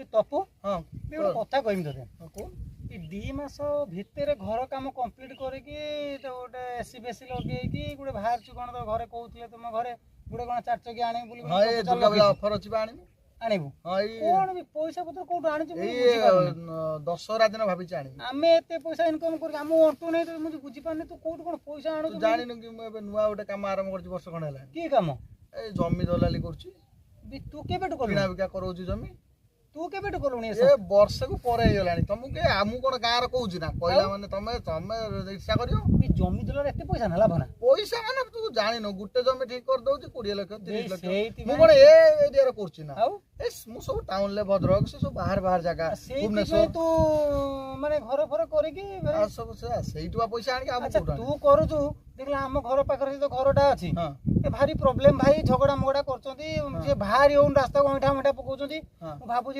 तपु हाँ भी गोटे कथा कहमी तोते कौन ये 2 मास भितर घर काम कंप्लीट करके तो गोटे एसी फेसी लगे गोटे बाहर कौन तो घरे कहते तुम घरे गोटे कौन 4 चकिया आने बोली हाँ ये दुर्गा पूजा ऑफर अछि बा आनिबी आनिबु हाँ ये कौन भी पैसा पत्र कोठु आनिछु ये दशहरा दिन भाभी आनिबी आमे एते पैसा इनकम कर हम अंटू नहीं तो मुझे बुझी पाने तू कोठु कोन पैसा आनु तू जानिनु कि मैं नुआ गोटे काम आरंभ करछि वर्ष खंड होला की काम ए जमी दलाली करछि भी तू केबेटु करलु किना बिका करौछि जमी तू केबेटु करलुनी ए वर्ष को पर हे गेलानी तुमु के आमु कोन गां रे कहउछि ना कहला माने तमे इच्छा करियो भी जमी दलर एते पैसा ना लाभ ना पैसा माने तू जानिनु गुटे जमी ठीक कर दउछि 20 लाख 30 लाख सेठी मु कोन ए एरिया रे करछि ना आउ ए मु सब टाउन ले भद्रक से सब बाहर जगह भुवनेश्वर तू माने घर फर करके आ सब से सेइटुआ पैसा आनि आबु अच्छा कोठा तू करूछु देखला हम घर पाखरे तो घरटा अछि हां ए भारी प्रॉब्लम भाई झगड़ा मगड़ा करछंती जे भारी ओन रास्ता को मिठा मिठा पकोछंती हां भाबु